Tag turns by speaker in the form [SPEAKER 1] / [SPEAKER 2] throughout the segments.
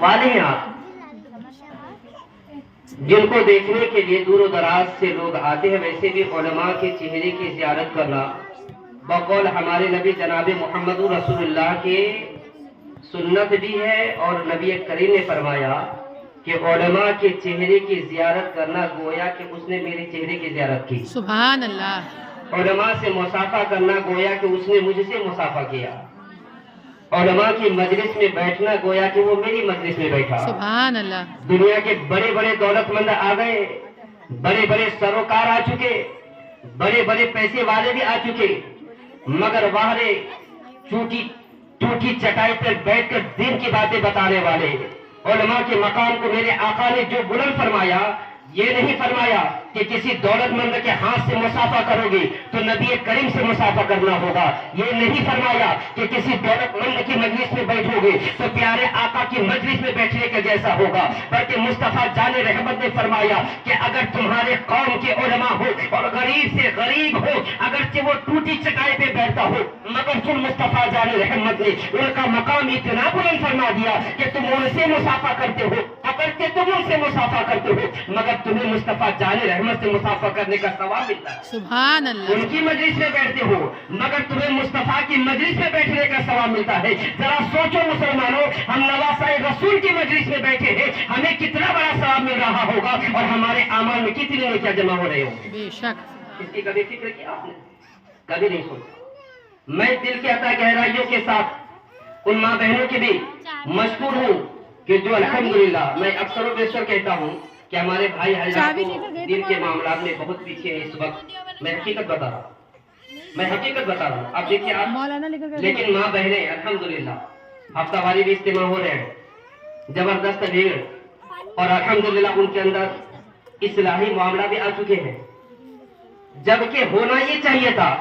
[SPEAKER 1] والے ہیں آپ، جن کو دیکھنے کے لیے دور و دراز سے لوگ آتے ہیں. ویسے بھی علماء کے چہرے کی زیارت کرنا بقول ہمارے نبی جناب محمد رسول اللہ کے سنت بھی ہے، اور نبی کریم نے فرمایا کہ علماء کے چہرے کی زیارت کرنا گویا کہ اس نے میرے چہرے کی زیارت کی.
[SPEAKER 2] سبحان اللہ.
[SPEAKER 1] علماء سے مصافحہ کرنا گویا کہ اس نے مجھ سے مصافحہ کیا. علماء کی مجلس میں بیٹھنا گویا کہ وہ میری مجلس میں بیٹھا.
[SPEAKER 2] سبحان اللہ.
[SPEAKER 1] دنیا کے بڑے بڑے دولت مند آ گئے، بڑے بڑے سروکار آ چکے، بڑے بڑے پیسے والے بھی آ چکے، مگر باہر ٹوٹی چٹائی پر بیٹھ کر دین کی باتیں بتانے والے علماء کے مقام کو میرے آقا نے جو بلند فرمایا، یہ نہیں فرمایا کہ کسی دولت مند کے ہاتھ سے مصافحہ کرو گے تو نبی کریم سے مصافحہ کرنا ہوگا. یہ نہیں فرمایا کہ کسی دولت مند کی مجلس میں بیٹھو گے تو پیارے آقا کی مجلس میں بیٹھنے کا جیسا ہوگا، بلکہ مصطفیٰ جان رحمت نے فرمایا کہ اگر تمہارے قوم کے علماء ہو اور غریب سے غریب ہو، اگرچہ وہ ٹوٹی چٹائی پہ بیٹھتا ہو، مگر تم مصطفیٰ جان رحمت نے ان کا مقام اتنا بلند فرما دیا کہ تم ان سے مصافحہ کرتے ہو. اگرچہ تم ان سے مصافحہ کرتے ہو، مگر تمہیں مصطفیٰ جان رحمت سے مصافحہ کرنے کا ثواب ملتا ہے.
[SPEAKER 2] سبحان اللہ.
[SPEAKER 1] ان کی مجلس میں بیٹھتے ہو مگر تمہیں مصطفیٰ کی مجلس میں بیٹھنے کا ثواب ملتا ہے. ذرا سوچو مسلمانوں، ہم نواسۂ رسول کی مجلس میں بیٹھے ہیں، ہمیں کتنا بڑا ثواب مل رہا ہوگا اور ہمارے اعمال میں کتنی نیکیاں جمع ہو رہے ہوں گے.
[SPEAKER 2] بے شک.
[SPEAKER 1] اس کی کبھی فکر کیا آپ نے؟ کبھی نہیں سوچا. میں دل کے عطا گہرائیوں کے ساتھ ان ماں بہنوں کی بھی مشکور ہوں کہ جو الحمدللہ، میں اکثر و بیشتر کہتا ہوں کہ ہمارے بھائی حضرات دین کے معاملات میں بہت پیچھے ہیں اس وقت. میں حقیقت بتا رہا ہوں، اب دیکھیے آپ، لیکن ماں بہنیں الحمدللہ ہفتہ واری بھی اجتماع ہو رہے ہیں، زبردست بھیڑ، اور الحمدللہ ان کے اندر اصلاحی معاملہ بھی آ چکے ہیں، جبکہ ہونا یہ چاہیے تھا.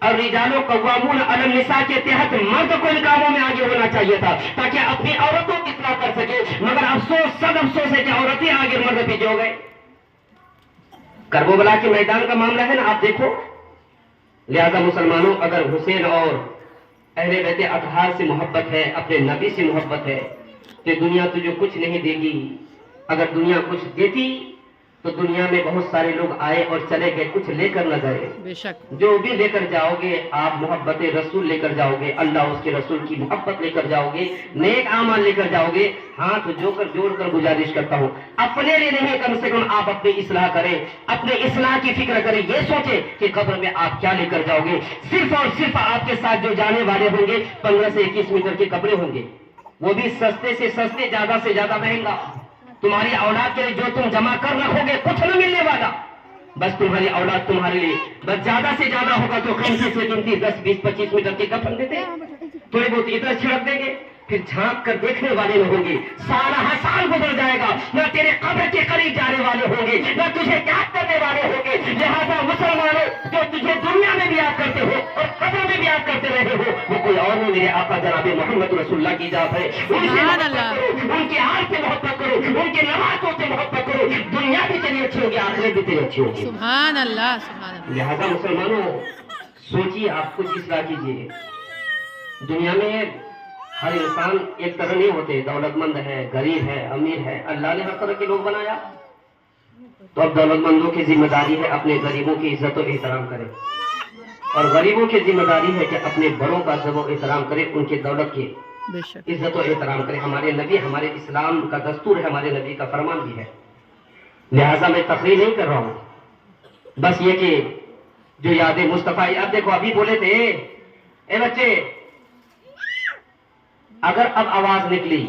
[SPEAKER 1] اور رجال قوامون علی النساء کے تحت مرد کو ان کاموں میں آگے ہونا چاہیے تھا تاکہ اپنی عورتوں کی اصلاح کر سکے، مگر افسوس، سب افسوس ہے کہ عورتیں آگے مرد پیچھے ہو گئے. کربلا کے میدان کا معاملہ ہے نا، آپ دیکھو. لہذا مسلمانوں، اگر حسین اور اہل بیت اطہار سے محبت ہے، اپنے نبی سے محبت ہے، تو دنیا تجھے کچھ نہیں دے گی. اگر دنیا کچھ دیتی تو دنیا میں بہت سارے لوگ آئے اور چلے گئے، کچھ لے کر نہ گئے.
[SPEAKER 2] بے شک.
[SPEAKER 1] جو بھی لے کر جاؤ گے آپ محبت رسول لے کر جاؤ گے، اللہ اس کے رسول کی محبت لے کر جاؤ گے، نیک اعمال لے کر جاؤ گے. ہاتھ جوڑ کر گزارش کرتا ہوں، اپنے لیے نہیں، کم سے کم آپ اپنی اصلاح کریں، اپنے اصلاح کی فکر کریں. یہ سوچیں کہ قبر میں آپ کیا لے کر جاؤ گے. صرف اور صرف آپ کے ساتھ جو جانے والے ہوں گے 15 سے 21 میٹر کے کپڑے ہوں گے، وہ بھی سستے سے سستے، زیادہ سے زیادہ مہنگا. تمہاری اولاد کے لیے جو تم جمع کر رکھو گے کچھ نہ ملنے والا. بس تمہاری اولاد تمہارے لیے بس زیادہ سے زیادہ ہوگا تو قیمتی سے قیمتی 10 20 25 میٹر کے کفن دیتے ہیں، تھوڑے بہت ادھر چھڑک دیں گے، پھر جھانک کر دیکھنے والے نہ ہوں گے. سال گزر جائے گا، نہ تیرے قبر کے قریب جانے والے ہوں گے، نہ تجھے یاد کرنے والے ہوں گے. لہذا مسلمانوں، جو تجھے دنیا میں بھی یاد کرتے ہو اور قبر میں بھی یاد کرتے رہے ہو، وہ کوئی اور نہیں، میرے آقا جناب محمد رسول اللہ کی ذات ہے. ان سے محبت کرو، ان کے حال سے محبت کرو، ان کے نمازوں سے محبت کرو. دنیا بھی تیری اچھی ہوگی، آخرت بھی تیری اچھی ہوگی.
[SPEAKER 2] سبحان اللہ. سبحان اللہ.
[SPEAKER 1] لہذا مسلمانوں، سوچیے، آپ کچھ اصلاح کیجیے. دنیا میں ہر انسان ایک طرح نہیں ہوتے، دولت مند ہے، غریب ہے، امیر ہے. اللہ نے ہر طرح کے لوگ بنایا، تو اب دولت مندوں کی ذمہ داری ہے اپنے غریبوں کی عزت و احترام کرے، اور غریبوں کی ذمہ داری ہے کہ اپنے بڑوں کا ادب و احترام کرے، ان کی دولت کی عزت و احترام کرے. ہمارے نبی، ہمارے اسلام کا دستور ہے، ہمارے نبی کا فرمان بھی ہے. لہذا میں تقریر نہیں کر رہا ہوں، بس یہ کہ جو یاد مصطفیٰ، اب دیکھو ابھی بولے تھے اے بچے، اگر اب آواز نکلی